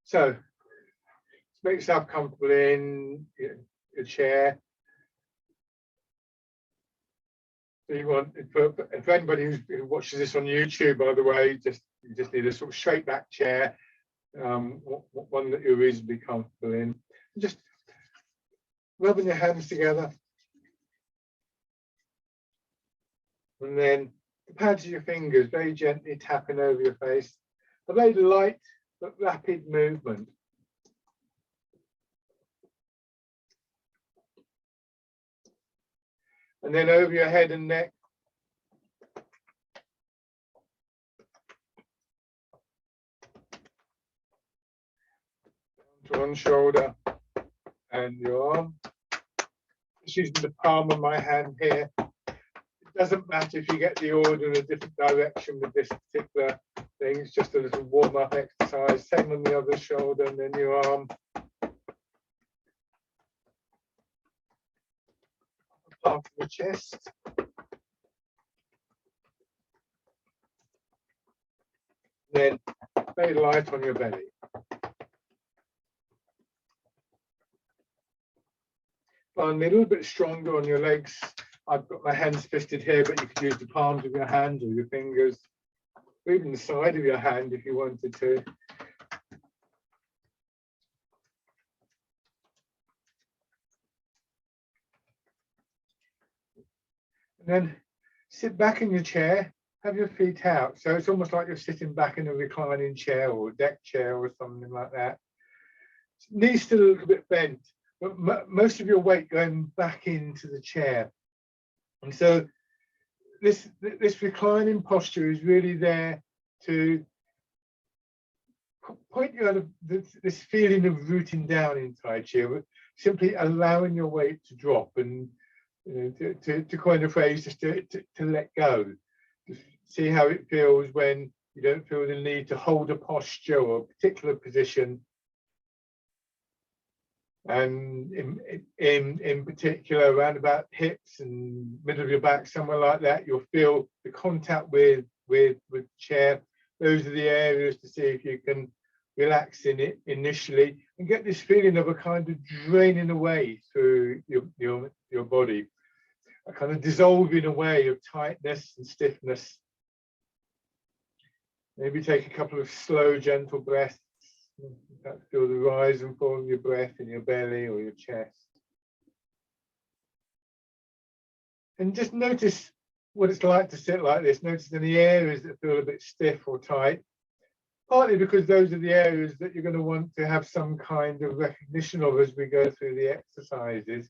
So make yourself comfortable in your chair. So you want, for anybody who watches this on YouTube, by the way, you just need a sort of straight back chair, one that you're reasonably comfortable in. Just rubbing your hands together, and then the pads of your fingers very gently tapping over your face. A very light but rapid movement. And then over your head and neck. To one shoulder and your arm. Just using the palm of my hand here. It doesn't matter if you get the order in a different direction with this particular thing. It's just a little warm-up exercise. Same on the other shoulder and then your arm. Part of the chest. Then very light on your belly. Find a little bit stronger on your legs. I've got my hands fisted here, but you could use the palms of your hands or your fingers, or even the side of your hand if you wanted to. And then sit back in your chair, have your feet out. So it's almost like you're sitting back in a reclining chair or a deck chair or something like that. Knees still a little bit bent, but most of your weight going back into the chair. And so this reclining posture is really there to point you out of this feeling of rooting down in Tai Chi, simply allowing your weight to drop and to coin a phrase, just to let go. Just see how it feels when you don't feel the need to hold a posture or a particular position. And in particular, around about hips and middle of your back, somewhere like that, you'll feel the contact with the chair. Those are the areas to see if you can relax in it initially and get this feeling of a kind of draining away through your body, a kind of dissolving away of tightness and stiffness. Maybe take a couple of slow, gentle breaths. Feel the rise and fall of your breath in your belly or your chest. And just notice what it's like to sit like this. Notice any areas that feel a bit stiff or tight. Partly because those are the areas that you're going to want to have some kind of recognition of as we go through the exercises.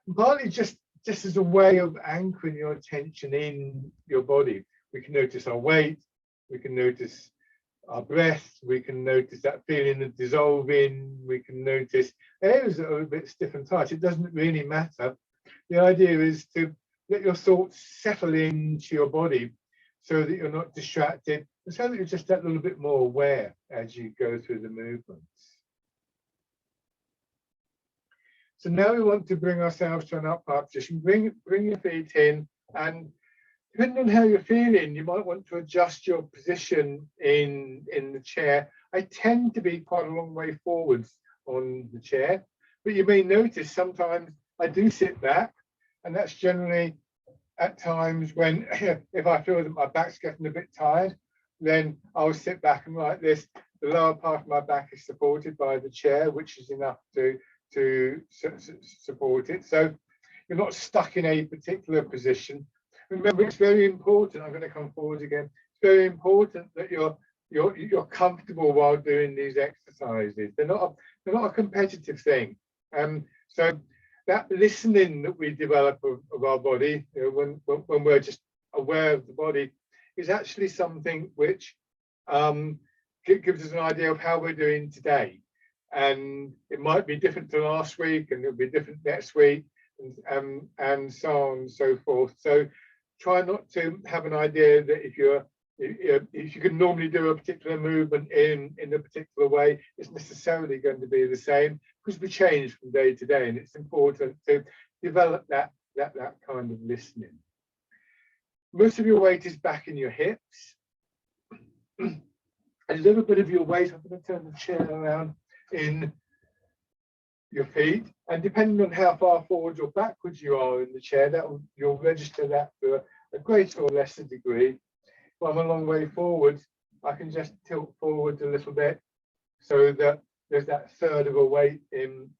And partly just as a way of anchoring your attention in your body. We can notice our weight, we can notice our breath, we can notice that feeling of dissolving, we can notice areas that are a bit stiff and tight. It doesn't really matter. The idea is to let your thoughts settle into your body so that you're not distracted, and so that you're just that little bit more aware as you go through the movements. So now we want to bring ourselves to an upright position. Bring your feet in, and depending on how you're feeling, you might want to adjust your position in the chair. I tend to be quite a long way forwards on the chair, but you may notice sometimes I do sit back, and that's generally at times when if I feel that my back's getting a bit tired, then I'll sit back and like this. The lower part of my back is supported by the chair, which is enough to support it. So you're not stuck in a particular position. Remember, it's very important. I'm going to come forward again. It's very important that you're comfortable while doing these exercises. They're not a competitive thing. So that listening that we develop of our body, when we're just aware of the body, is actually something which gives us an idea of how we're doing today. And it might be different to last week, and it'll be different next week, and so on and so forth. So try not to have an idea that if you can normally do a particular movement in a particular way, it's necessarily going to be the same, because we change from day to day, and it's important to develop that kind of listening. Most of your weight is back in your hips. a little bit of your weight. I'm going to turn the chair around in your feet, and depending on how far forwards or backwards you are in the chair, you'll register that to a greater or lesser degree. If I'm a long way forwards, I can just tilt forwards a little bit so that there's that third of a weight in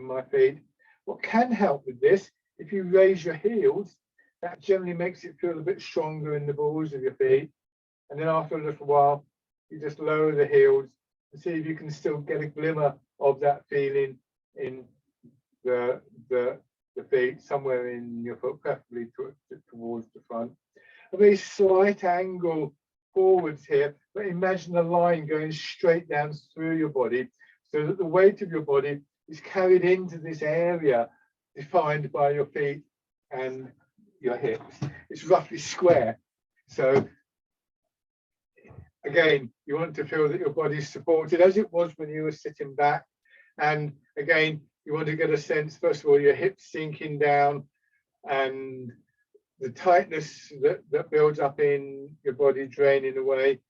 my feet. What can help with this, if you raise your heels, that generally makes it feel a bit stronger in the balls of your feet. And then after a little while, you just lower the heels and see if you can still get a glimmer of that feeling in the feet, somewhere in your foot, preferably towards the front. A very slight angle forwards here, but imagine a line going straight down through your body so that the weight of your body is carried into this area defined by your feet and your hips. It's roughly square. So again, you want to feel that your body is supported as it was when you were sitting back. And again, you want to get a sense, first of all, your hips sinking down and the tightness that builds up in your body draining away.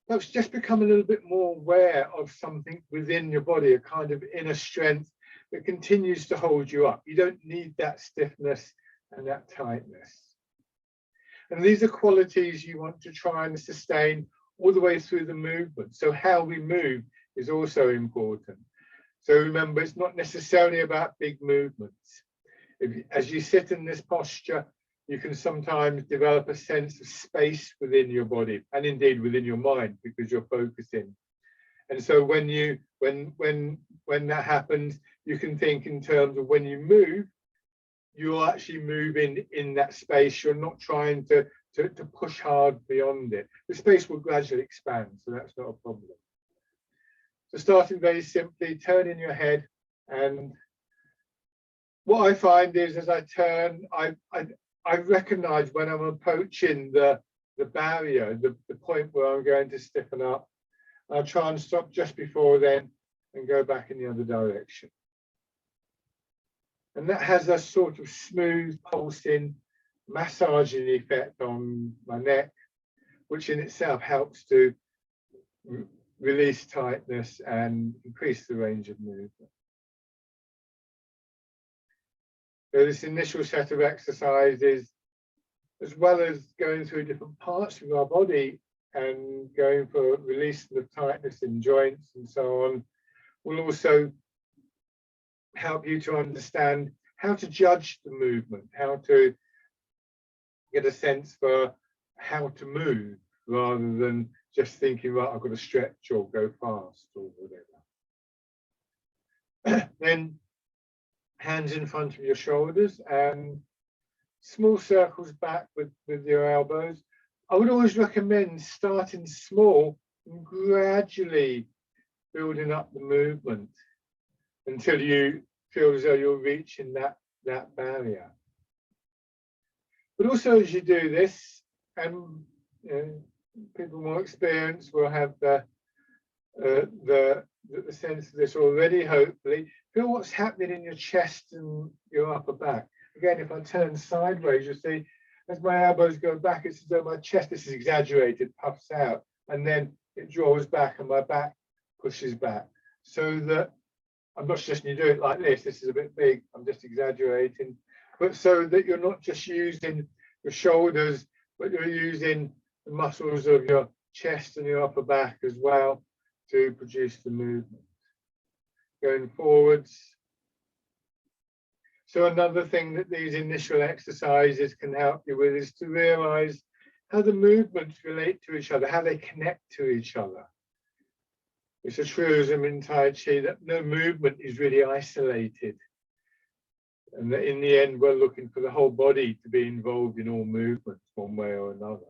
Perhaps just become a little bit more aware of something within your body, a kind of inner strength that continues to hold you up. You don't need that stiffness and that tightness. And these are qualities you want to try and sustain all the way through the movement. So how we move is also important. So remember, it's not necessarily about big movements. As you sit in this posture, you can sometimes develop a sense of space within your body and indeed within your mind because you're focusing. And so when that happens, you can think in terms of when you move, you're actually moving in that space. You're not trying to push hard beyond it. The space will gradually expand, so that's not a problem. So starting very simply, turning your head, and what I find is as I turn, I recognize when I'm approaching the barrier, the point where I'm going to stiffen up. I'll try and stop just before then and go back in the other direction. And that has a sort of smooth pulsing, massaging effect on my neck, which in itself helps to release tightness and increase the range of movement. So this initial set of exercises, as well as going through different parts of our body and going for releasing of tightness in joints and so on, will also help you to understand how to judge the movement, how to get a sense for how to move rather than just thinking, right, I've got to stretch or go fast or whatever. Then hands in front of your shoulders and small circles back with your elbows. I would always recommend starting small and gradually building up the movement until you feel as though you're reaching that barrier. But also as you do this, and people more experienced will have the sense of this already, hopefully. Feel what's happening in your chest and your upper back. Again, if I turn sideways, you'll see as my elbows go back, it's as though my chest, this is exaggerated, puffs out, and then it draws back and my back pushes back. So that I'm not suggesting you do it like this is a bit big, I'm just exaggerating, but so that you're not just using your shoulders, but you're using the muscles of your chest and your upper back as well to produce the movement. Going forwards. So another thing that these initial exercises can help you with is to realize how the movements relate to each other, how they connect to each other. It's a truism in Tai Chi that no movement is really isolated. And that in the end, we're looking for the whole body to be involved in all movements one way or another.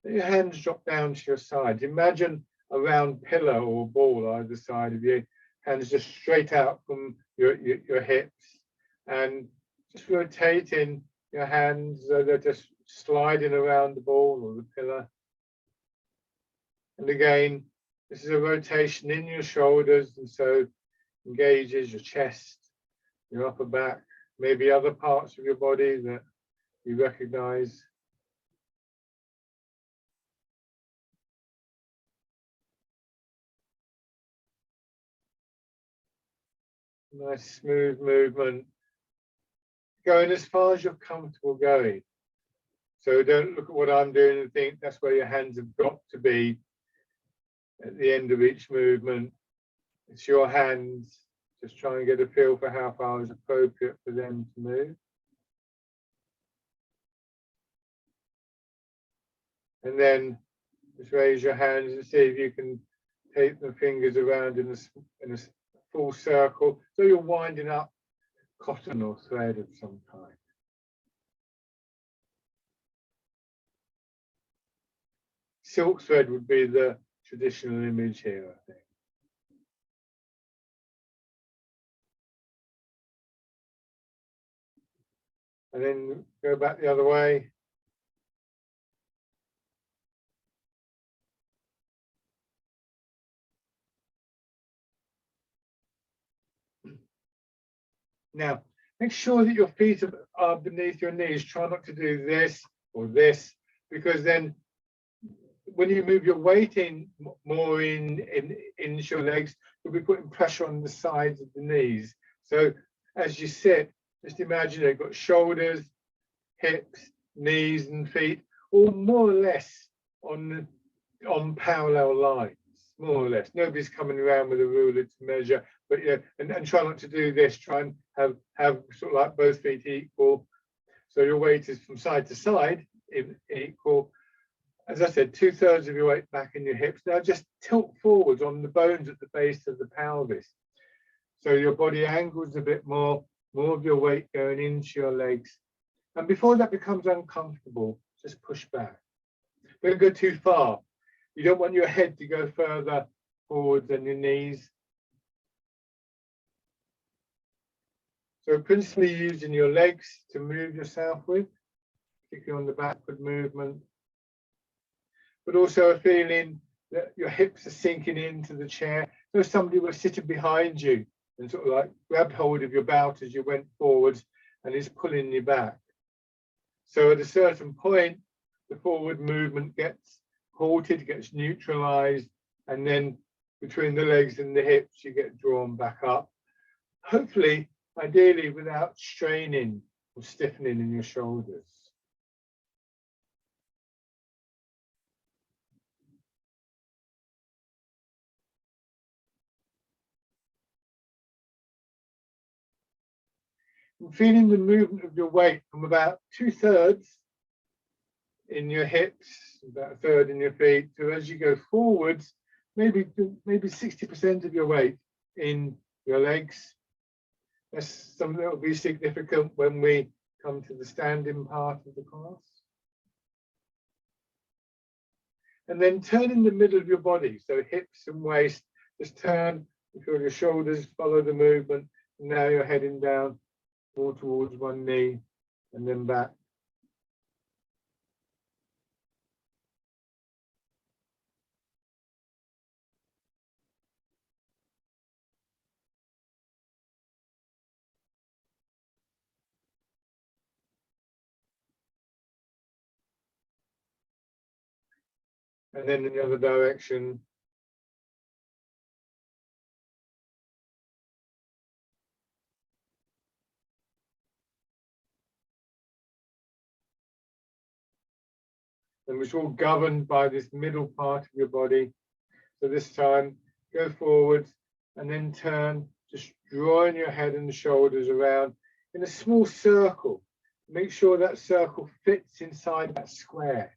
Let your hands drop down to your sides. Imagine a round pillar or ball either side of you, hands just straight out from your hips, and just rotating your hands so they're just sliding around the ball or the pillar. And again, this is a rotation in your shoulders, and so engages your chest, your upper back, maybe other parts of your body that you recognize. Nice smooth movement. Going as far as you're comfortable going. So don't look at what I'm doing and think that's where your hands have got to be at the end of each movement. It's your hands. Just try and get a feel for how far is appropriate for them to move. And then just raise your hands and see if you can take the fingers around in a full circle. So you're winding up cotton or thread of some kind. Silk thread would be the traditional image here, I think. And then go back the other way. Now, make sure that your feet are beneath your knees. Try not to do this or this, because then when you move your weight in more into your legs, you'll be putting pressure on the sides of the knees. So as you sit, just imagine you've got shoulders, hips, knees, and feet, all more or less on parallel lines, more or less. Nobody's coming around with a ruler to measure, but yeah, and try not to do this. Try and have sort of like both feet equal. So your weight is from side to side equal. As I said, 2/3 of your weight back in your hips. Now just tilt forwards on the bones at the base of the pelvis. So your body angles a bit more of your weight going into your legs. And before that becomes uncomfortable, just push back. Don't go too far. You don't want your head to go further forward than your knees. So principally using your legs to move yourself with, particularly on the backward movement. But also a feeling that your hips are sinking into the chair. So somebody was sitting behind you and sort of like grabbed hold of your belt as you went forwards and is pulling you back. So at a certain point, the forward movement gets halted, gets neutralized, and then between the legs and the hips, you get drawn back up. Hopefully, ideally without straining or stiffening in your shoulders. And feeling the movement of your weight from about 2/3 in your hips, about 1/3 in your feet. So as you go forwards, maybe 60% of your weight in your legs. That's something that will be significant when we come to the standing part of the class. And then turn in the middle of your body, so hips and waist. Just turn, feel your shoulders, follow the movement. And now you're heading down more towards one knee and then back. And then in the other direction. And it's all governed by this middle part of your body. So this time, go forwards and then turn, just drawing your head and the shoulders around in a small circle. Make sure that circle fits inside that square.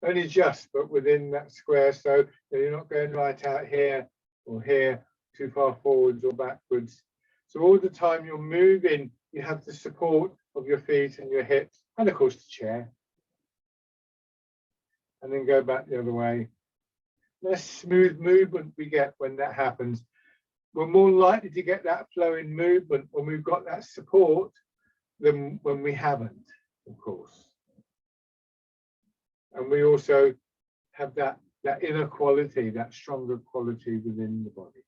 Only just, but within that square, so that you're not going right out here or here, too far forwards or backwards. So all the time you're moving, you have the support of your feet and your hips, and of course the chair. And then go back the other way. Less smooth movement we get when that happens. We're more likely to get that flowing movement when we've got that support than when we haven't, of course. And we also have that inner quality, that stronger quality within the body.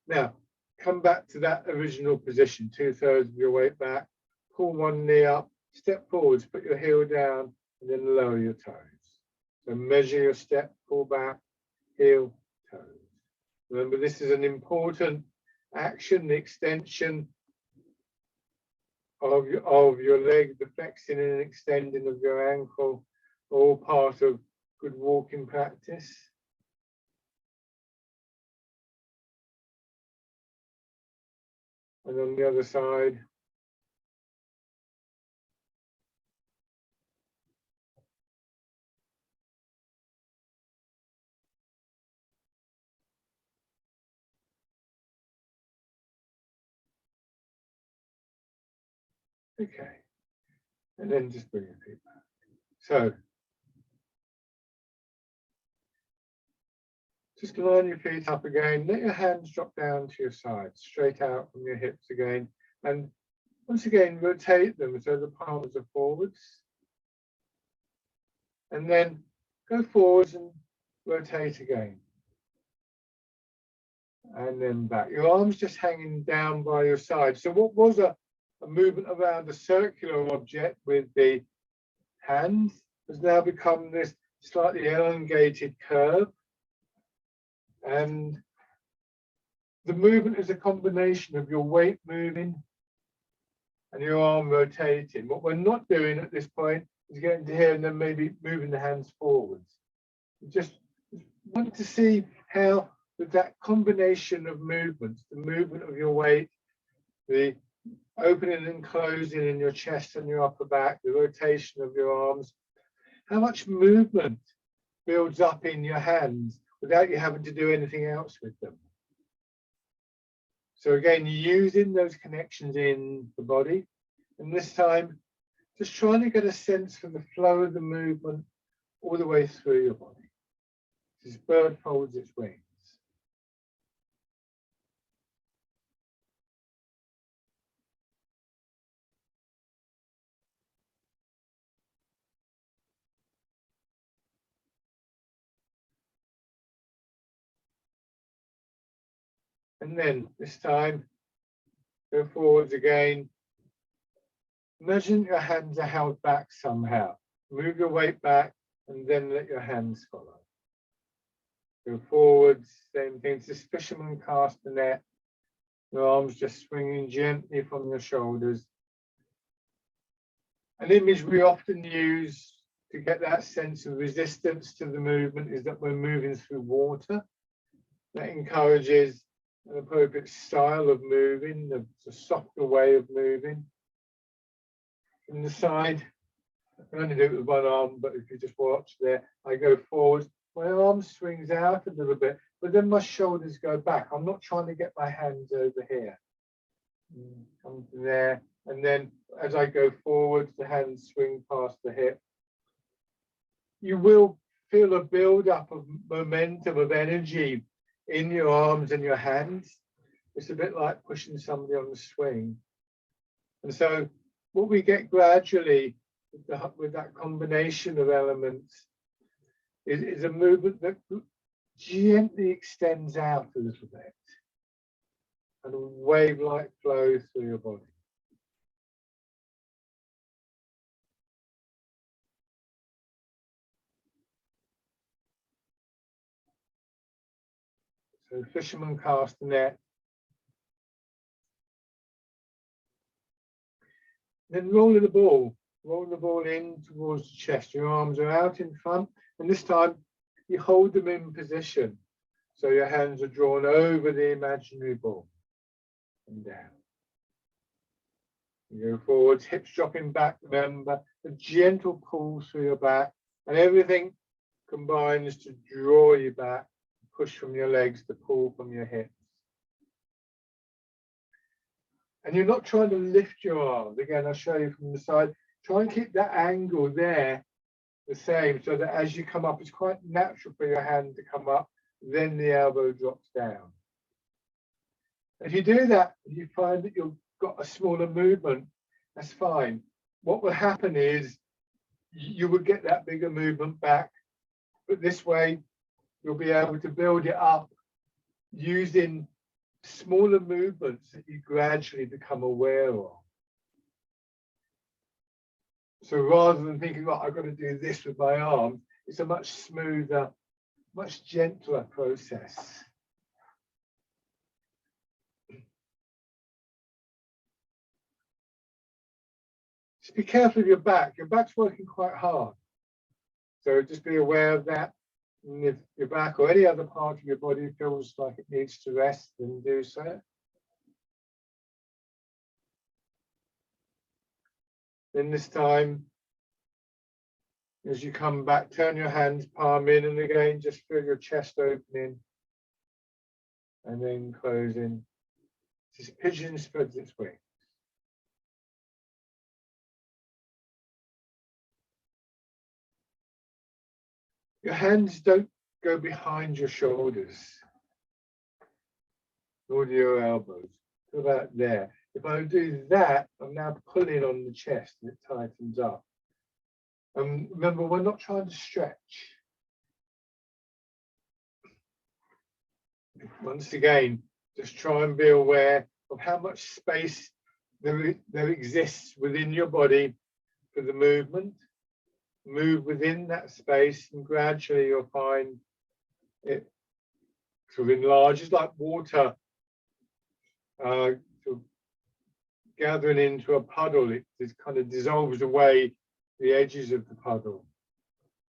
Now, come back to that original position, 2/3 of your weight back, pull one knee up, step forwards, put your heel down, and then lower your toes. So measure your step, pull back, heel, toes. Remember, this is an important action, the extension of your leg, the flexing and extending of your ankle, all part of good walking practice. And on the other side. Okay. And then just bring your feet back. So just line your feet up again. Let your hands drop down to your sides, straight out from your hips again. And once again, rotate them so the palms are forwards. And then go forwards and rotate again. And then back. Your arms just hanging down by your side. So what was a movement around a circular object with the hands has now become this slightly elongated curve. And the movement is a combination of your weight moving and your arm rotating. What we're not doing at this point is getting to here and then maybe moving the hands forwards. We just want to see how with that combination of movements, the movement of your weight, the opening and closing in your chest and your upper back, the rotation of your arms, how much movement builds up in your hands without you having to do anything else with them. So again, using those connections in the body, and this time just trying to get a sense for the flow of the movement all the way through your body. This bird folds its wings. And then this time, go forwards again. Imagine your hands are held back somehow. Move your weight back and then let your hands follow. Go forwards, same thing. Just fisherman cast the net. Your arms just swinging gently from your shoulders. An image we often use to get that sense of resistance to the movement is that we're moving through water. That encourages an appropriate style of moving, a softer way of moving. From the side, I can only do it with one arm, but if you just watch there, I go forward. My arm swings out a little bit, but then my shoulders go back. I'm not trying to get my hands over here. Come to there, and then as I go forward, the hands swing past the hip. You will feel a build-up of momentum, of energy in your arms and your hands. It's a bit like pushing somebody on the swing. And so what we get gradually with that combination of elements is a movement that gently extends out a little bit and a wave-like flow through your body. So fisherman cast the net. Then rolling the ball in towards the chest. Your arms are out in front, and this time you hold them in position. So your hands are drawn over the imaginary ball and down. You go forwards, hips dropping back, remember, a gentle pull through your back, and everything combines to draw you back, push from your legs, to pull from your hips. And you're not trying to lift your arms. Again, I'll show you from the side. Try and keep that angle there the same, so that as you come up, it's quite natural for your hand to come up, then the elbow drops down. If you do that, you find that you've got a smaller movement, that's fine. What will happen is you will get that bigger movement back, but this way you'll be able to build it up using smaller movements that you gradually become aware of. So rather than thinking, well, I've got to do this with my arm, it's a much smoother, much gentler process. Just be careful of your back. Your back's working quite hard. So just be aware of that. And if your back or any other part of your body feels like it needs to rest, then do so. Then this time, as you come back, turn your hands, palm in, and again, just feel your chest opening and then closing. This pigeon spreads its wings. Your hands don't go behind your shoulders, nor do your elbows. Go about there. If I do that, I'm now pulling on the chest and it tightens up. Remember, we're not trying to stretch. Once again, just try and be aware of how much space there exists within your body for the movement. Move within that space, and gradually you'll find it sort of enlarges like water sort of gathering into a puddle. It just kind of dissolves away the edges of the puddle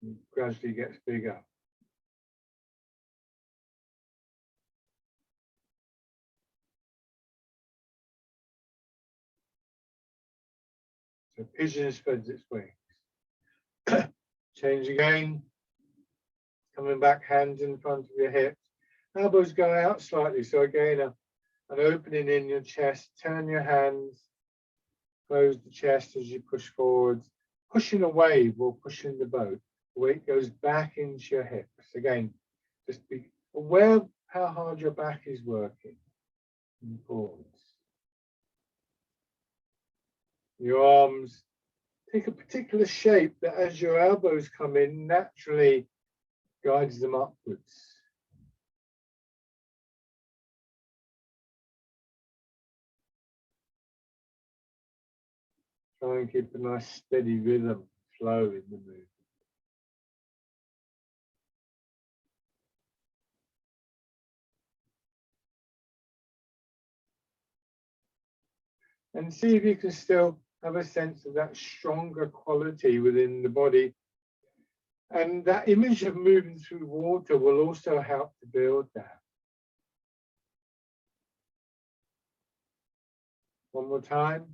and gradually gets bigger. So pigeon spreads its wings. Change again. Coming back, hands in front of your hips. Elbows go out slightly. So again, an opening in your chest. Turn your hands. Close the chest as you push forwards. Pushing a wave or pushing the boat. The weight goes back into your hips. Again, just be aware of how hard your back is working. And pause. Your arms take a particular shape that as your elbows come in, naturally guides them upwards. Try and keep a nice steady rhythm, flow in the movement. And see if you can still have a sense of that stronger quality within the body. And that image of moving through water will also help to build that. One more time.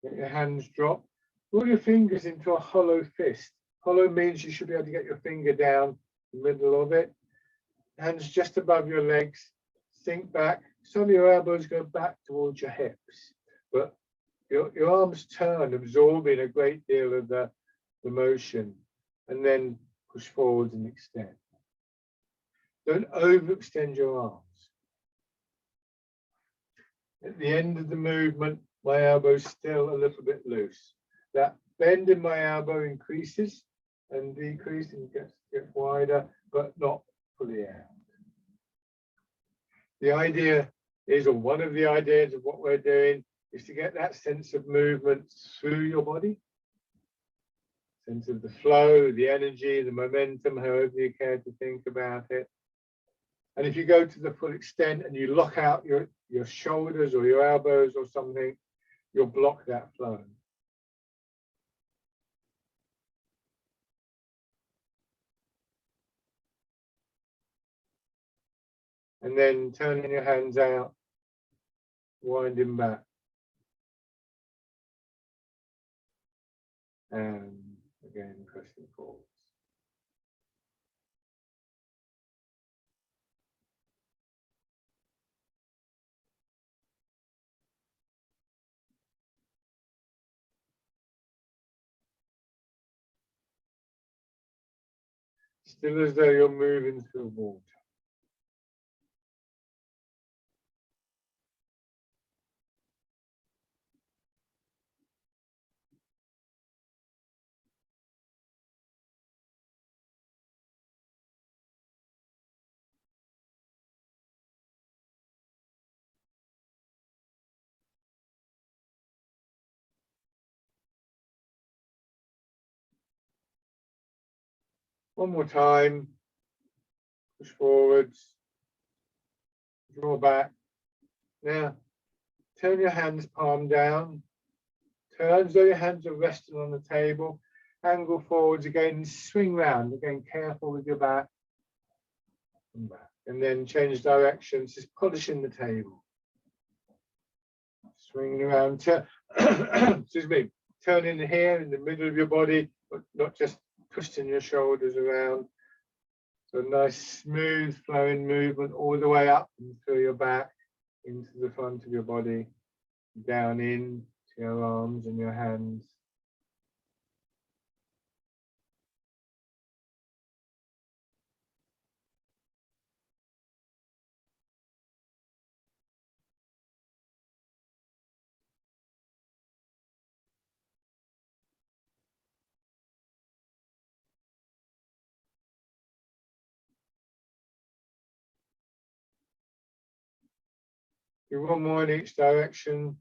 Let your hands drop. Roll your fingers into a hollow fist. Hollow means you should be able to get your finger down the middle of it. Hands just above your legs. Sink back. Some of your elbows go back towards your hips, but your arms turn, absorbing a great deal of the motion, and then push forward and extend. Don't overextend your arms. At the end of the movement, my elbow's still a little bit loose. That bend in my elbow increases and decreases and gets wider, but not fully out. The idea is, or one of the ideas of what we're doing, is to get that sense of movement through your body. Sense of the flow, the energy, the momentum, however you care to think about it. And if you go to the full extent and you lock out your shoulders or your elbows or something, you'll block that flow. And then turning your hands out, winding back. And again, pressing forwards. Still as though you're moving through water. One more time. Push forwards. draw back. Now, turn your hands palm down. Turn as though your hands are resting on the table. Angle forwards again, swing round. Again, careful with your back. And back. And then change directions, just polishing the table. Swinging around. Excuse me. Turning here in the middle of your body, but not just twisting your shoulders around. So a nice smooth flowing movement all the way up and through your back, into the front of your body, down in to your arms and your hands. Do one more in each direction.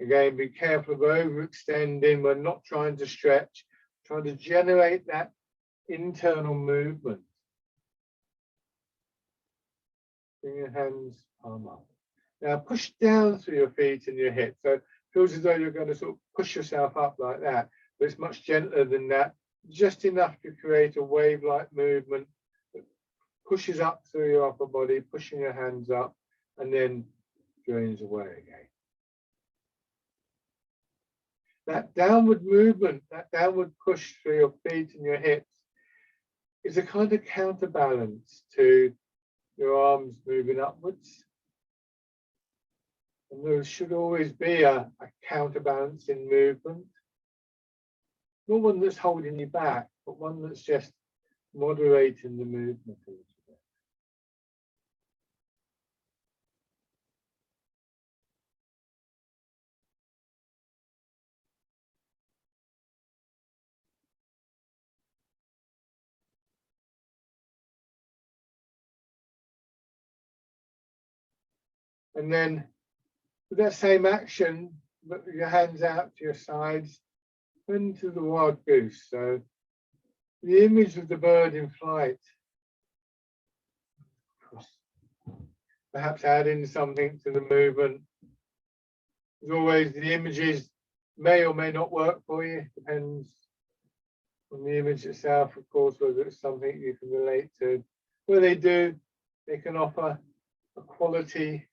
Again, be careful of overextending. We're not trying to stretch, trying to generate that internal movement. Bring your hands palm up. Now push down through your feet and your hips. So it feels as though you're going to sort of push yourself up like that, but it's much gentler than that. Just enough to create a wave-like movement that pushes up through your upper body, pushing your hands up, and then drains away again. That downward movement, that downward push through your feet and your hips is a kind of counterbalance to your arms moving upwards. And there should always be a counterbalancing movement. Not one that's holding you back, but one that's just moderating the movement a little bit. And then with that same action, put your hands out to your sides, into the wild goose. So the image of the bird in flight. Perhaps adding something to the movement. As always, the images may or may not work for you. Depends on the image itself, of course, whether it's something you can relate to. Where they do, they can offer a quality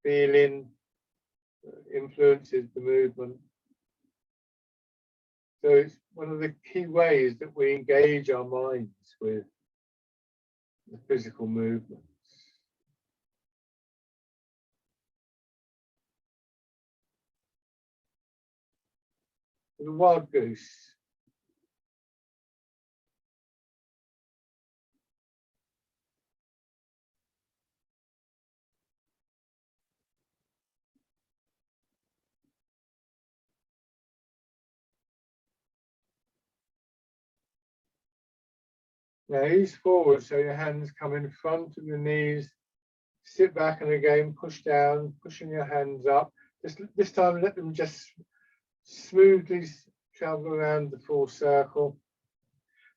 feeling that influences the movement. So it's one of the key ways that we engage our minds with the physical movements. The wild goose. Now ease forward, so your hands come in front of your knees. Sit back and again push down, pushing your hands up. Just this time let them just smoothly travel around the full circle.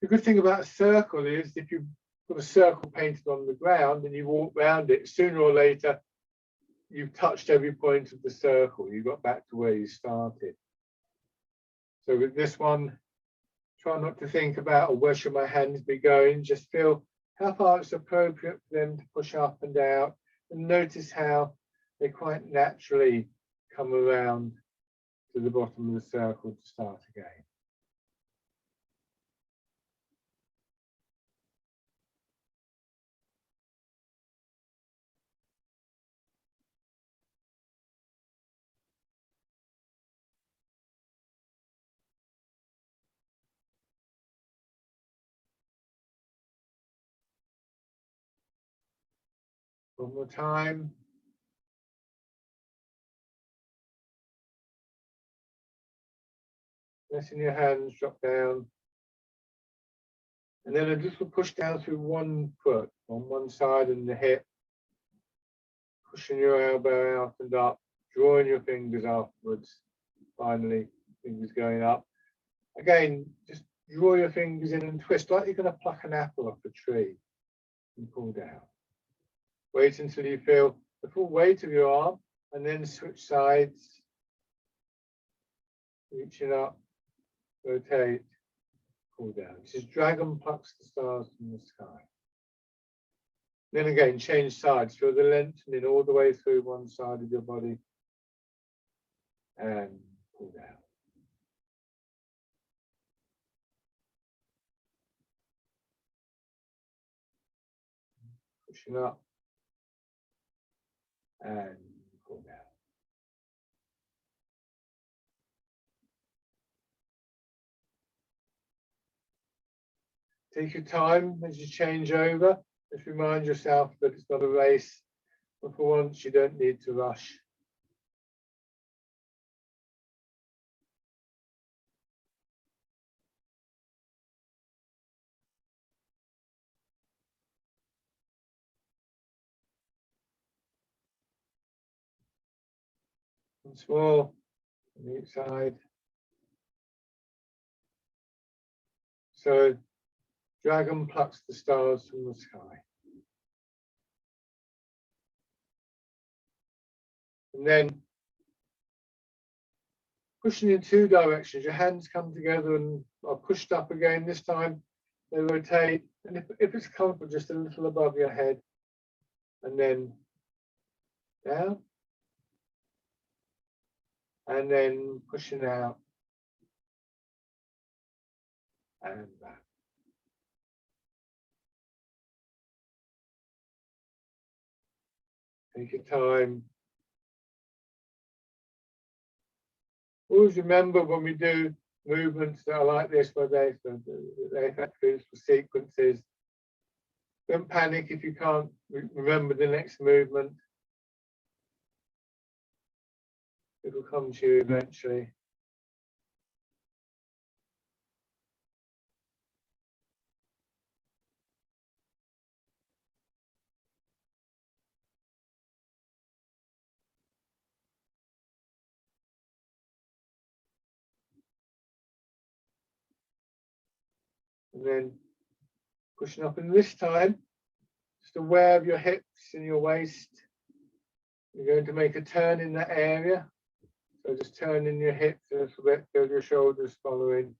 The good thing about a circle is if you've got a circle painted on the ground and you walk around it, sooner or later you've touched every point of the circle. You got back to where you started. So with this one, try not to think about, oh, where should my hands be going? Just feel how far it's appropriate for them to push up and out, and notice how they quite naturally come around to the bottom of the circle to start again. One more time. Letting your hands drop down. And then a little push down through one foot on one side and the hip. Pushing your elbow out and up, drawing your fingers afterwards. Finally, fingers going up. Again, just draw your fingers in and twist like you're going to pluck an apple off a tree and pull down. Wait until you feel the full weight of your arm and then switch sides, reaching up, rotate, pull down. This is dragon plucks the stars from the sky. Then again, change sides. Feel the lengthening all the way through one side of your body and pull down. Pushing up and pull down. Take your time as you change over. Just remind yourself that it's not a race, but for once you don't need to rush. Once more on each side. So, dragon plucks the stars from the sky. And then pushing in two directions, your hands come together and are pushed up again. This time they rotate, and if it's comfortable, just a little above your head, and then down, and then pushing out and back. Take your time. Always remember when we do movements that are like this, where they affect physical sequences, don't panic if you can't remember the next movement. It will come to you eventually. And then pushing up, and this time, just aware of your hips and your waist. You're going to make a turn in that area. So just turn in your hips a little bit, feel your shoulders following.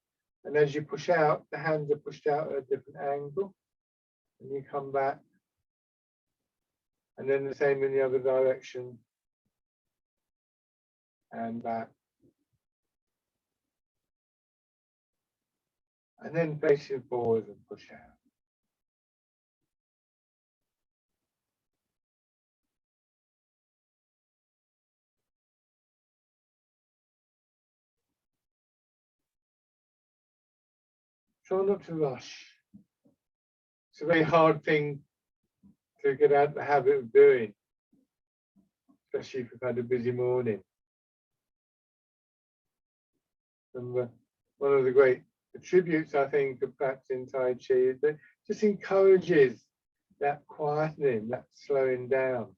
And as you push out, the hands are pushed out at a different angle. And you come back. And then the same in the other direction. And back. And then facing forward and push out. Try not to rush. It's a very hard thing to get out of the habit of doing, especially if you've had a busy morning. And one of the great attributes, I think, of practicing Tai Chi is that it just encourages that quietening, that slowing down.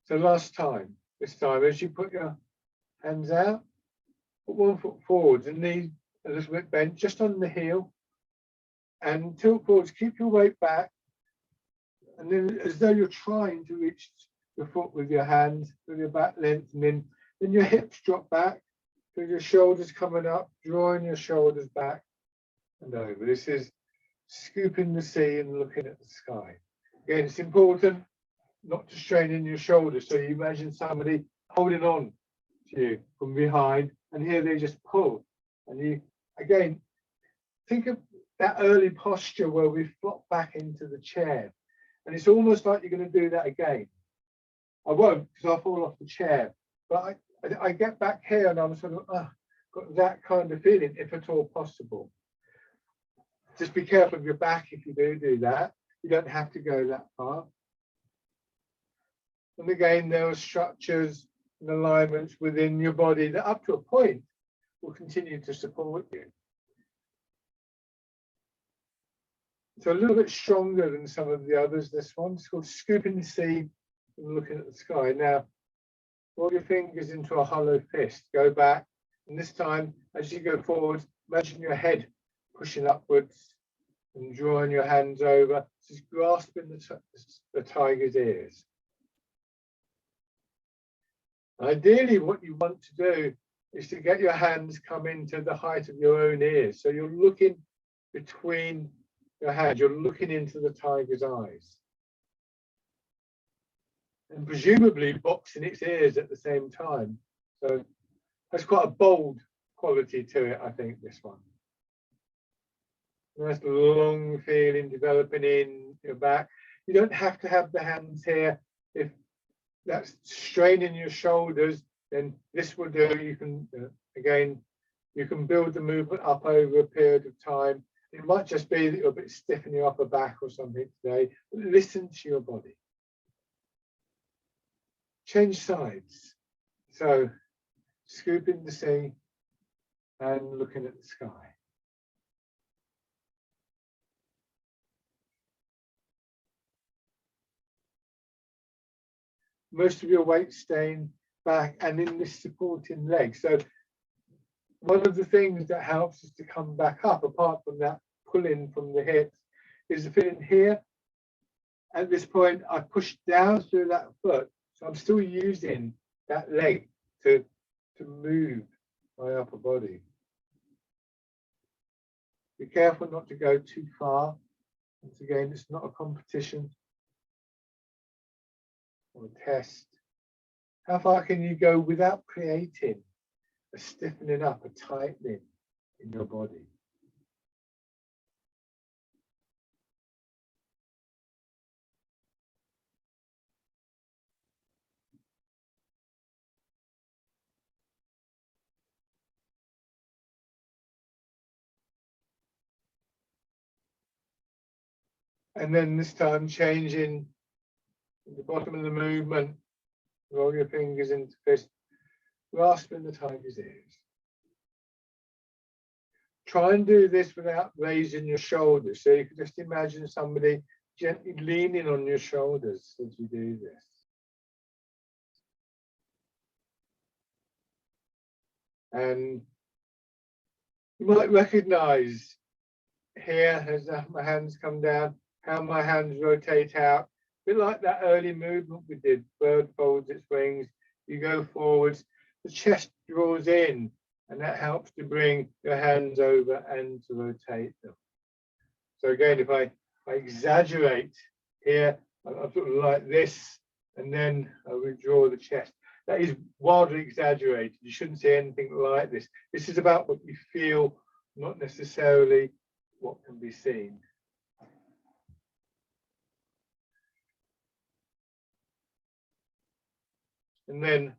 So last time, this time, as you put your hands out, put one foot forwards and knee a little bit bent, just on the heel, and tilt forwards, keep your weight back, and then as though you're trying to reach your foot with your hands, with your back lengthening, then your hips drop back, so your shoulders coming up, drawing your shoulders back and over. This is scooping the sea and looking at the sky. Again, it's important not to strain in your shoulders. So you imagine somebody holding on to you from behind, and here they just pull. And you, again, think of that early posture where we flop back into the chair. And it's almost like you're going to do that again. I won't, because I'll fall off the chair. But I get back here and I'm sort of, got that kind of feeling, if at all possible. Just be careful of your back if you do that. You don't have to go that far. And again, there are structures and alignments within your body that up to a point will continue to support you. So a little bit stronger than some of the others, this one. It's called Scooping the Sea and Looking at the Sky. Now, roll your fingers into a hollow fist, go back, and this time, as you go forward, imagine your head pushing upwards and drawing your hands over, just grasping the tiger's ears. Ideally, what you want to do is to get your hands come into the height of your own ears. So you're looking between your hands, you're looking into the tiger's eyes. And presumably boxing its ears at the same time. So that's quite a bold quality to it, I think, this one. Nice long feeling developing in your back. You don't have to have the hands here. If that's straining your shoulders, then this will do. You can, again, you can build the movement up over a period of time. It might just be that you're a bit stiff in your upper back or something today. But listen to your body. Change sides. So, scooping the sea and looking at the sky. Most of your weight staying back and in this supporting leg. So one of the things that helps us to come back up, apart from that pulling from the hips, is the feeling here. At this point, I push down through that foot. So I'm still using that leg to move my upper body. Be careful not to go too far. Once again, it's not a competition or a test. How far can you go without creating a stiffening up, a tightening in your body? And then this time changing the bottom of the movement, roll your fingers into fist, grasping the tiger's ears. Try and do this without raising your shoulders. So you can just imagine somebody gently leaning on your shoulders as you do this. And you might recognize here, as my hands come down, how my hands rotate out. A bit like that early movement we did, bird folds its wings, you go forwards, the chest draws in, and that helps to bring your hands over and to rotate them. So again, if I exaggerate here, I'm sort of like this, and then I withdraw the chest. That is wildly exaggerated. You shouldn't say anything like this. This is about what you feel, not necessarily what can be seen. And then,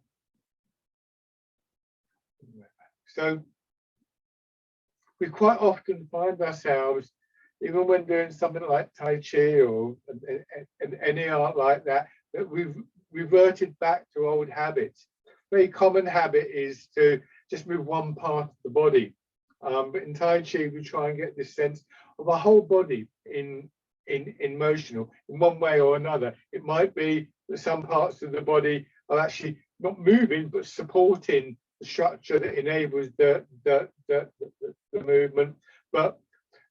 so we quite often find ourselves, even when doing something like Tai Chi or any art like that, that we've reverted back to old habits. Very common habit is to just move one part of the body. But in Tai Chi, we try and get this sense of our whole body in motion, in one way or another. It might be that some parts of the body are actually not moving, but supporting the structure that enables the movement. But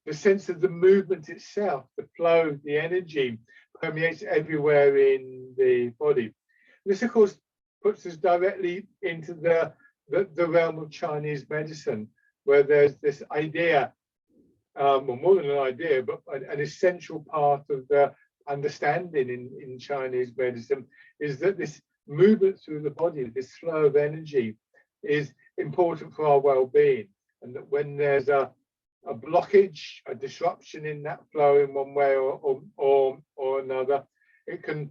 the sense of the movement itself, the flow, the energy, permeates everywhere in the body. This, of course, puts us directly into the realm of Chinese medicine, where there's this idea, well, more than an idea, but an essential part of the understanding in Chinese medicine is that this movement through the body, this flow of energy, is important for our well-being, and that when there's a blockage, a disruption in that flow in one way or another, it can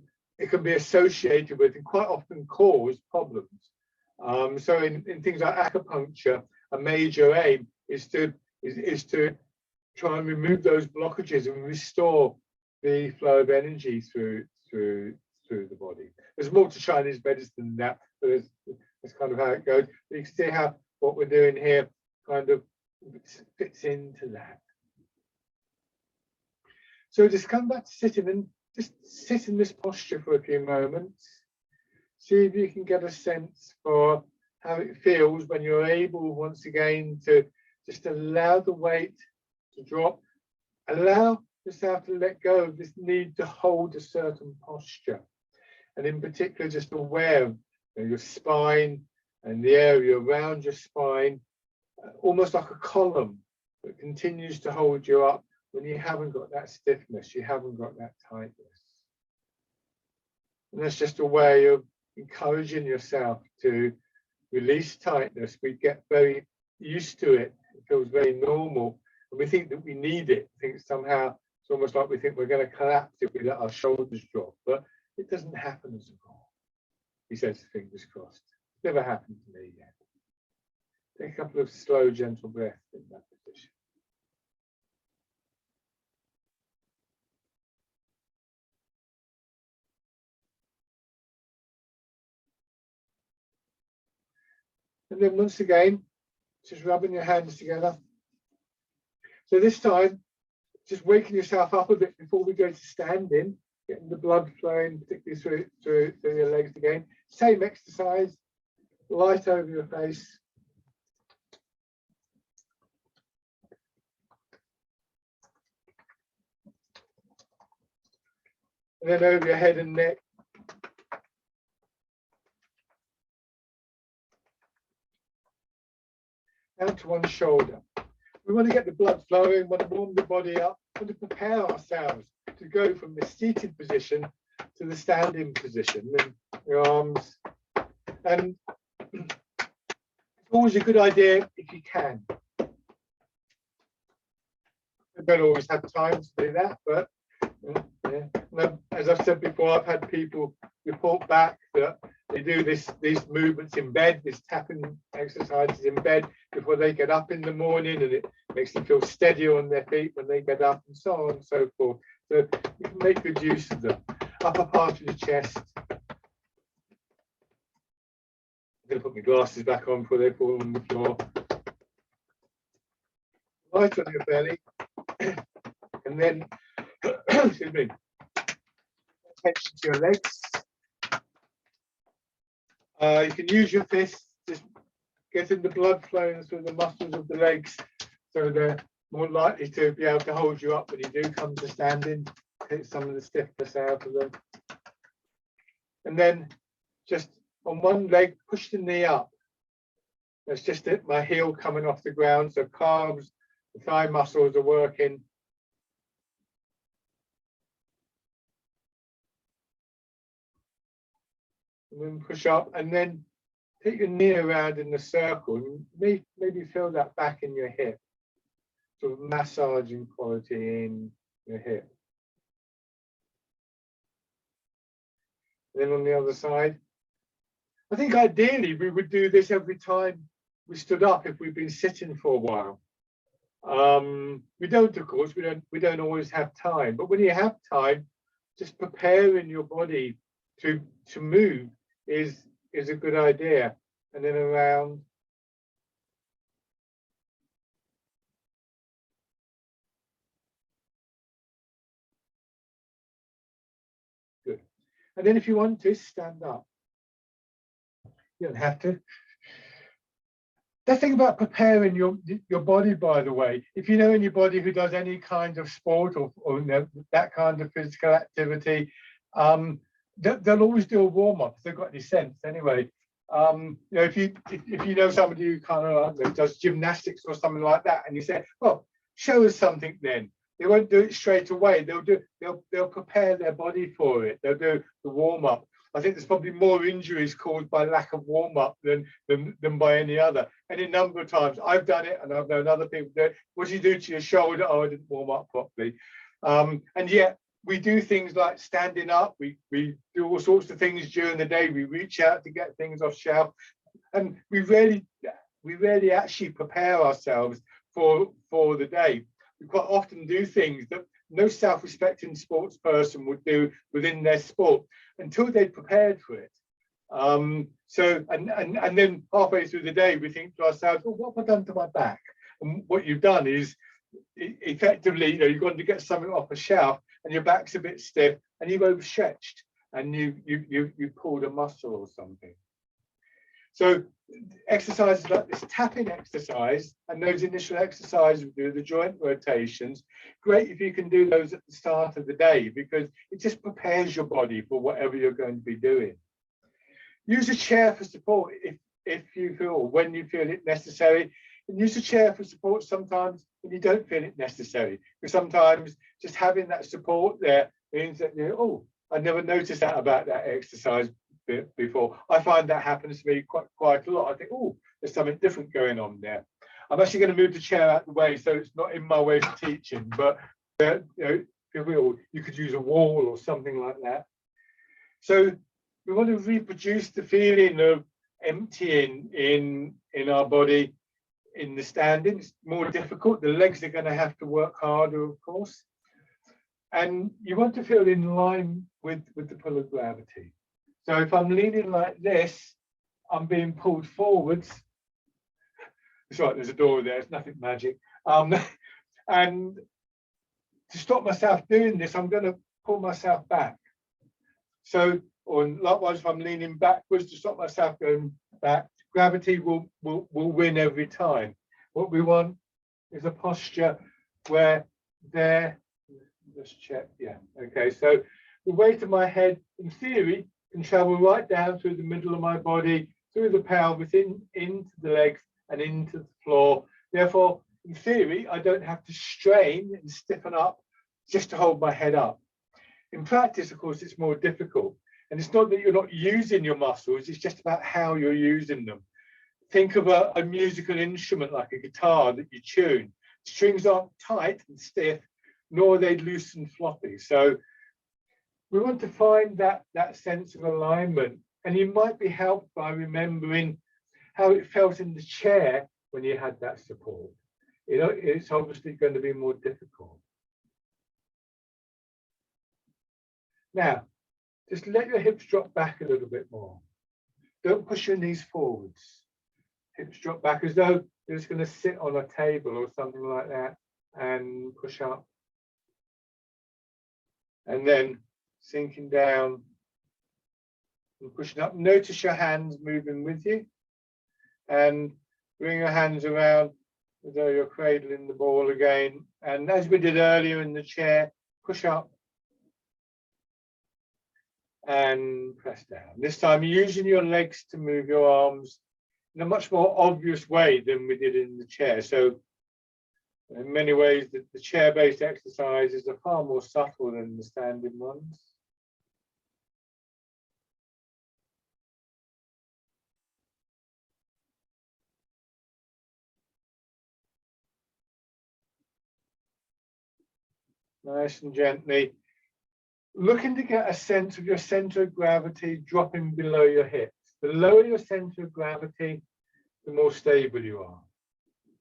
be associated with and quite often cause problems. So in things like acupuncture, a major aim is to try and remove those blockages and restore the flow of energy through the body. There's more to Chinese medicine than that, but that's kind of how it goes. But you can see how what we're doing here kind of fits into that. So just come back to sitting and just sit in this posture for a few moments. See if you can get a sense for how it feels when you're able once again to just allow the weight to drop. Allow yourself to let go of this need to hold a certain posture. And in particular, just aware of your spine and the area around your spine, almost like a column that continues to hold you up when you haven't got that stiffness, you haven't got that tightness. And that's just a way of encouraging yourself to release tightness. We get very used to it. It feels very normal. And we think that we need it. I think somehow it's almost like we think we're going to collapse if we let our shoulders drop. But it doesn't happen as a rule. He says, fingers crossed. Never happened to me yet. Take a couple of slow, gentle breaths in that position. And then once again, just rubbing your hands together. So this time, just waking yourself up a bit before we go to standing, getting the blood flowing, particularly through your legs again. Same exercise, light over your face. And then over your head and neck. Down to one shoulder. We want to get the blood flowing, want to warm the body up, want to prepare ourselves to go from the seated position to the standing position. And your arms. And it's always a good idea if you can. I don't always have time to do that, but yeah. As I've said before, I've had people report back that they do these movements in bed, this tapping exercises in bed before they get up in the morning, and it makes them feel steadier on their feet when they get up, and so on and so forth. So you can make good use of the upper part of the chest. I'm going to put my glasses back on before they fall on the floor. Light on your belly, and then, excuse me, attention to your legs. You can use your fists, just getting the blood flowing through the muscles of the legs, so they're more likely to be able to hold you up when you do come to standing, take some of the stiffness out of them. And then just on one leg, push the knee up. That's just it, my heel coming off the ground, so calves, the thigh muscles are working. And then push up, and then take your knee around in the circle, and maybe feel that back in your hip, sort of massaging quality in your hip. And then on the other side, I think ideally we would do this every time we stood up if we've been sitting for a while. We don't, of course, we don't always have time, but when you have time, just preparing your body to move is a good idea. And then around. Good. And then if you want to, stand up. You don't have to. The thing about preparing your body, by the way, if you know anybody who does any kind of sport or you know, that kind of physical activity, they'll always do a warm-up if they've got any sense anyway. You know, if you know somebody who kind of does gymnastics or something like that, and you say, well, show us something then. They won't do it straight away. They'll prepare their body for it. They'll do the warm-up. I think there's probably more injuries caused by lack of warm-up than by any other. Any number of times I've done it, and I've known other people do it. What do you do to your shoulder? Oh, I didn't warm up properly. And yet we do things like standing up. We do all sorts of things during the day. We reach out to get things off shelf, and we rarely actually prepare ourselves for the day. We quite often do things that no self-respecting sports person would do within their sport until they'd prepared for it. And then halfway through the day, we think to ourselves, well, what have I done to my back? And what you've done is effectively, you've gone to get something off a shelf and your back's a bit stiff and you've overstretched and you pulled a muscle or something. So exercises like this tapping exercise and those initial exercises we do, the joint rotations, great if you can do those at the start of the day, because it just prepares your body for whatever you're going to be doing. Use a chair for support if you feel, or when you feel it necessary, and use a chair for support sometimes when you don't feel it necessary, because sometimes just having that support there means that oh, I never noticed that about that exercise before. I find that happens to me quite a lot. I think, oh, there's something different going on there. I'm actually going to move the chair out of the way so it's not in my way of teaching, but you could use a wall or something like that. So we want to reproduce the feeling of emptying in our body in the standing. It's more difficult. The legs are going to have to work harder, of course. And you want to feel in line with the pull of gravity. So if I'm leaning like this, I'm being pulled forwards. It's right, there's a door there, it's nothing magic. And to stop myself doing this, I'm going to pull myself back. So, or likewise, if I'm leaning backwards, to stop myself going back, gravity will win every time. What we want is a posture where let's check, yeah, okay. So the weight of my head, in theory, can travel right down through the middle of my body, through the pelvis, into the legs and into the floor. Therefore, in theory, I don't have to strain and stiffen up just to hold my head up. In practice, of course, it's more difficult. And it's not that you're not using your muscles, it's just about how you're using them. Think of a musical instrument like a guitar that you tune. Strings aren't tight and stiff, nor are they loose and floppy. So we want to find that sense of alignment. And you might be helped by remembering how it felt in the chair when you had that support. It's obviously going to be more difficult. Now, just let your hips drop back a little bit more. Don't push your knees forwards. Hips drop back as though you're just going to sit on a table or something like that and push up. And then sinking down and pushing up. Notice your hands moving with you. And bring your hands around as though you're cradling the ball again. And as we did earlier in the chair, push up and press down. This time using your legs to move your arms in a much more obvious way than we did in the chair. So in many ways, the chair-based exercises are far more subtle than the standing ones. Nice and gently. Looking to get a sense of your center of gravity dropping below your hips. The lower your center of gravity, the more stable you are.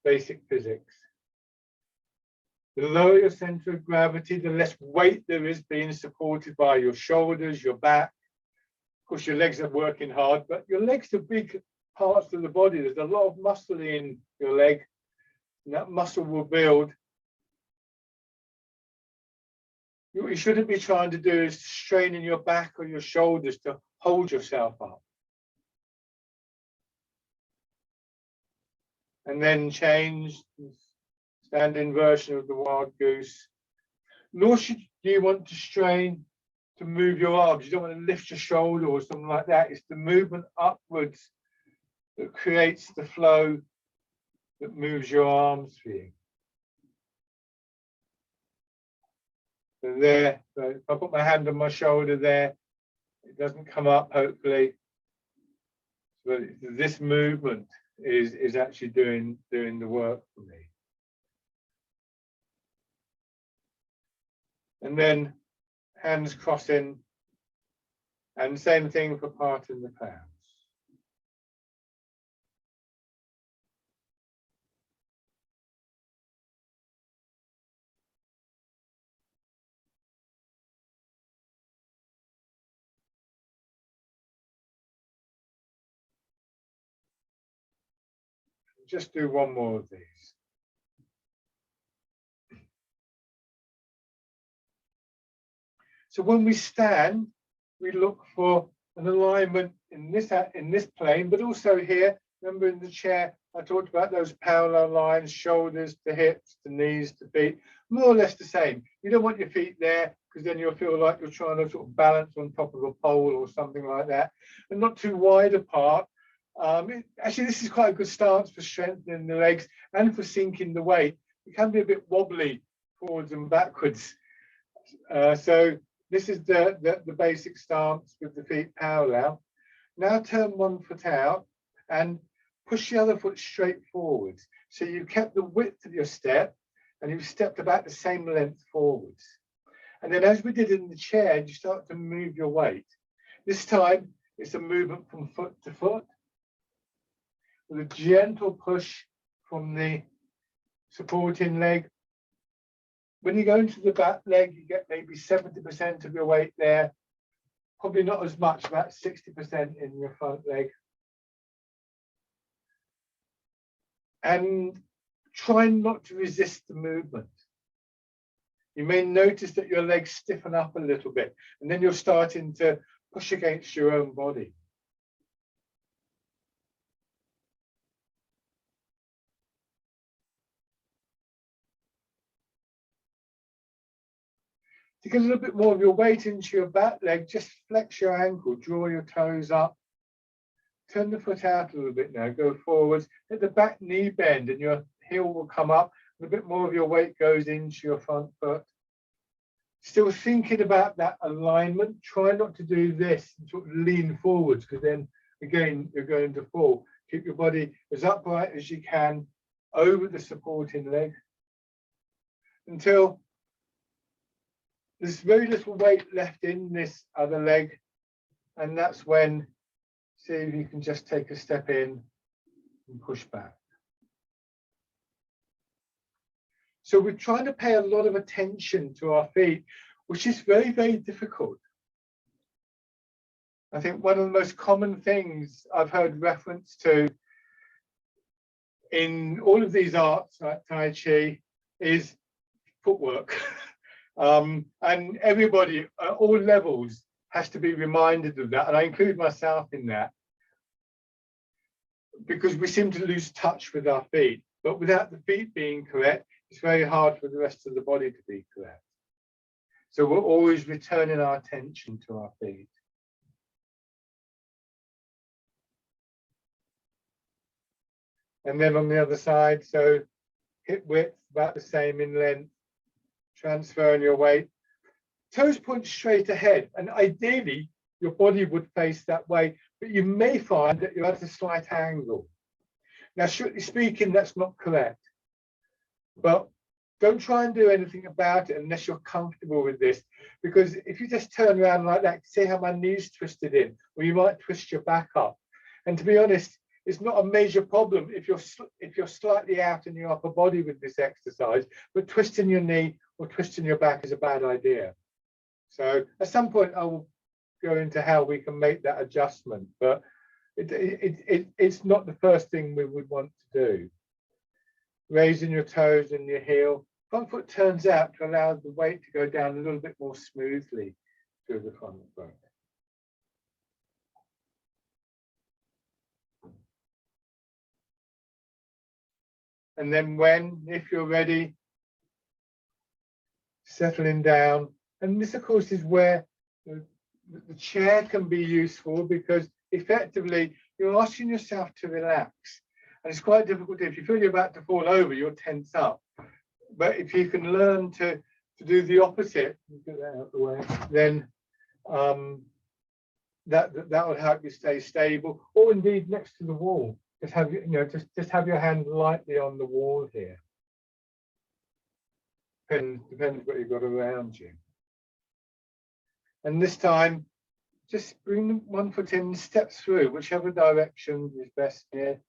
Basic physics. The lower your center of gravity, the less weight there is being supported by your shoulders, your back. Of course, your legs are working hard, but your legs are big parts of the body. There's a lot of muscle in your leg, and that muscle will build. What you shouldn't be trying to do is straining your back or your shoulders to hold yourself up. And then change, standing version of the wild goose. Nor should you want to strain to move your arms. You don't want to lift your shoulder or something like that. It's the movement upwards that creates the flow that moves your arms for you. So there, so if I put my hand on my shoulder there, it doesn't come up, hopefully. But this movement is actually doing the work for me. And then hands crossing, and same thing for parting the palms. just do one more of these. So when we stand, we look for an alignment in this plane, but also here. Remember in the chair, I talked about those parallel lines, shoulders to hips, to knees, to feet, more or less the same. You don't want your feet there because then you'll feel like you're trying to sort of balance on top of a pole or something like that, and not too wide apart. Actually, this is quite a good stance for strengthening the legs and for sinking the weight. It can be a bit wobbly forwards and backwards. So this is the basic stance with the feet parallel. Now turn one foot out and push the other foot straight forwards. So you've kept the width of your step and you've stepped about the same length forwards. And then as we did in the chair, you start to move your weight. This time it's a movement from foot to foot with a gentle push from the supporting leg. When you go into the back leg, you get maybe 70% of your weight there. Probably not as much, about 60% in your front leg. And try not to resist the movement. You may notice that your legs stiffen up a little bit, and then you're starting to push against your own body. To get a little bit more of your weight into your back leg, just flex your ankle, draw your toes up. Turn the foot out a little bit now, go forwards, let the back knee bend and your heel will come up, and a bit more of your weight goes into your front foot. Still thinking about that alignment, try not to do this and sort of lean forwards, because then again, you're going to fall. Keep your body as upright as you can over the supporting leg until there's very little weight left in this other leg, and that's when, see if you can just take a step in and push back. So we're trying to pay a lot of attention to our feet, which is very, very difficult. I think one of the most common things I've heard reference to in all of these arts like Tai Chi is footwork. And everybody at all levels has to be reminded of that, and I include myself in that, because we seem to lose touch with our feet. But without the feet being correct, it's very hard for the rest of the body to be correct. So we're always returning our attention to our feet. And then on the other side, so hip width about the same in length, transferring your weight. Toes point straight ahead, and ideally your body would face that way, but you may find that you're at a slight angle. Now, strictly speaking, that's not correct, but don't try and do anything about it unless you're comfortable with this, because if you just turn around like that, see how my knee's twisted in, or you might twist your back up. And to be honest, it's not a major problem if you're slightly out in your upper body with this exercise, but twisting your knee or twisting your back is a bad idea. So at some point I will go into how we can make that adjustment, but it's not the first thing we would want to do. Raising your toes and your heel. Front foot turns out to allow the weight to go down a little bit more smoothly through the front foot. And then if you're ready, settling down. And this, of course, is where the chair can be useful, because effectively you're asking yourself to relax. And it's quite difficult if you feel you're about to fall over, you'll tense up. But if you can learn to do the opposite, get that out of the way, then that will help you stay stable, or indeed next to the wall. Just have just have your hand lightly on the wall here. Depends what you've got around you. And this time, just bring one foot in, step through, whichever direction is best here.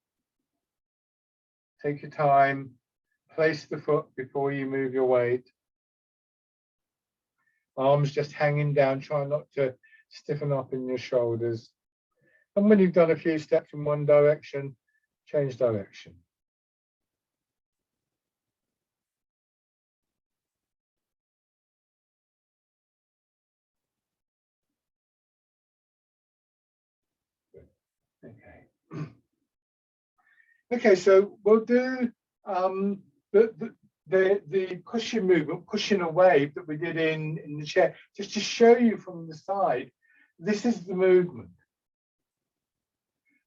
Take your time, place the foot before you move your weight. Arms just hanging down, try not to stiffen up in your shoulders. And when you've done a few steps in one direction, change direction. Okay, so we'll do the pushing movement, pushing a wave that we did in the chair, just to show you from the side. This is the movement.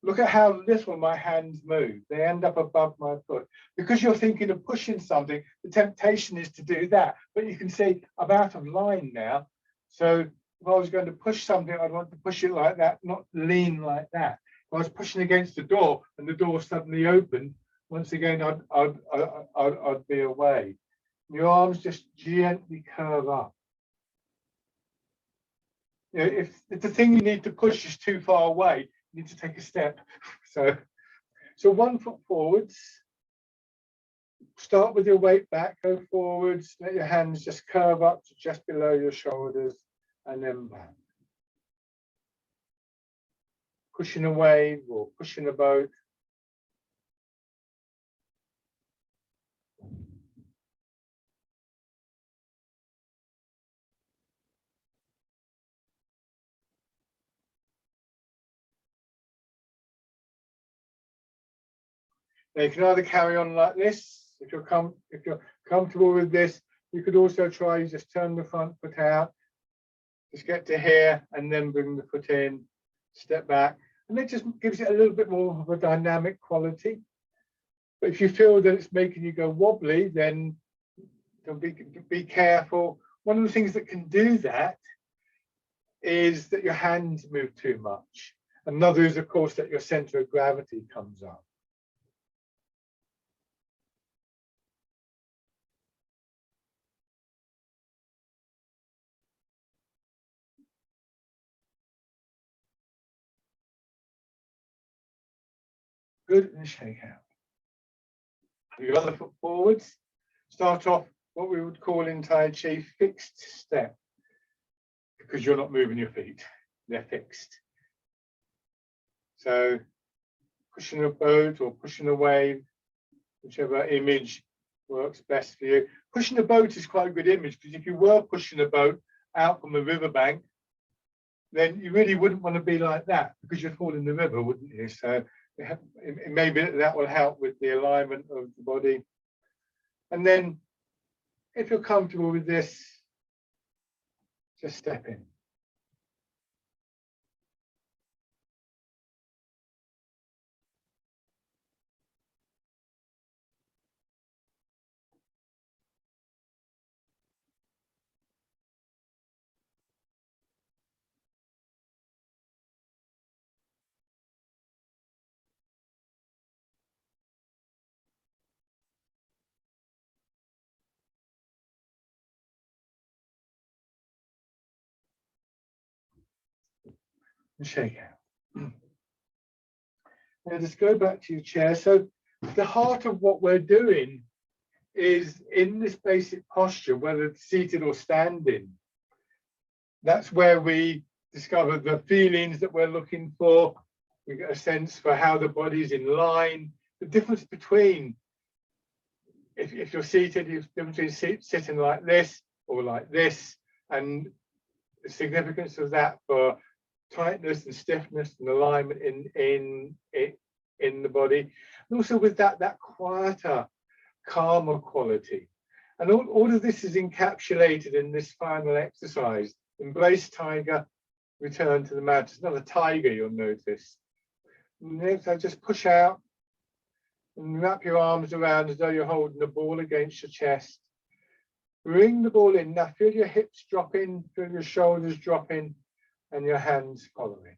Look at how little my hands move. They end up above my foot. Because you're thinking of pushing something, the temptation is to do that. But you can see I'm out of line now. So if I was going to push something, I'd want to push it like that, not lean like that. If I was pushing against the door and the door suddenly opened, once again, I'd be away. Your arms just gently curve up. You know, if the thing you need to push is too far away, you need to take a step. So 1 foot forwards. Start with your weight back, go forwards, let your hands just curve up to just below your shoulders, and then back. Pushing a wave or pushing a boat. Now you can either carry on like this. If you're comfortable with this, you could also try just turn the front foot out, just get to here, and then bring the foot in, step back, and it just gives it a little bit more of a dynamic quality. But if you feel that it's making you go wobbly, then be careful. One of the things that can do that is that your hands move too much. Another is, of course, that your center of gravity comes up. Good, and shake out. Your other foot forwards. Start off what we would call in Tai Chi fixed step, because you're not moving your feet, they're fixed. So pushing a boat or pushing a wave, whichever image works best for you. Pushing a boat is quite a good image, because if you were pushing a boat out from a riverbank, then you really wouldn't want to be like that, because you'd fall in the river, wouldn't you? So maybe that will help with the alignment of the body. And then if you're comfortable with this, just step in. And shake out. Now just go back to your chair. So the heart of what we're doing is in this basic posture, whether it's seated or standing. That's where we discover the feelings that we're looking for. We get a sense for how the body's in line. The difference between, if you're seated, the difference between sitting like this or like this, and the significance of that for tightness and stiffness and alignment in the body, and also with that quieter, calmer quality. And all of this is encapsulated in this final exercise. Embrace tiger, return to the mat. It's not a tiger, you'll notice. Next, I just push out and wrap your arms around as though you're holding the ball against your chest. Bring the ball in. Now feel your hips dropping, feel your shoulders dropping, and your hands following.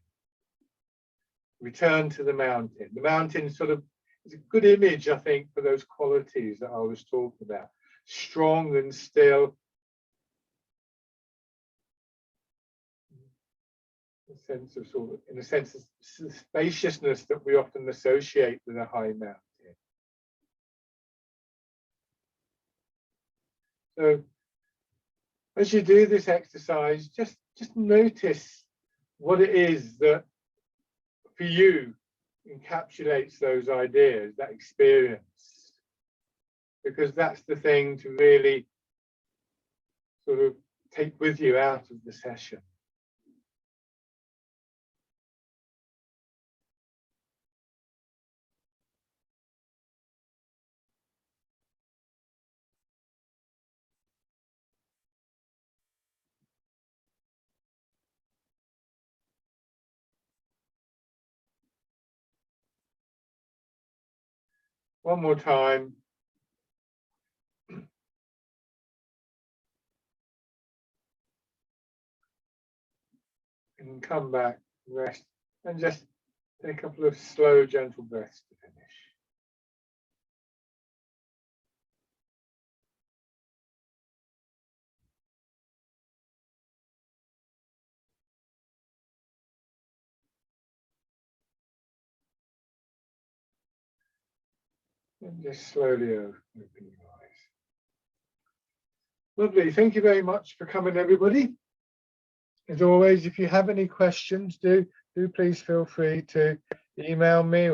Return to the mountain. The mountain sort of is a good image, I think, for those qualities that I was talking about. Strong and still. A sense of in a sense of spaciousness that we often associate with a high mountain. So as you do this exercise, just notice what it is that for you encapsulates those ideas, that experience, because that's the thing to really sort of take with you out of the session. One more time. And come back, rest, and just take a couple of slow, gentle breaths to finish. And just slowly open your eyes. Lovely. Thank you very much for coming, everybody. As always, if you have any questions, do please feel free to email me or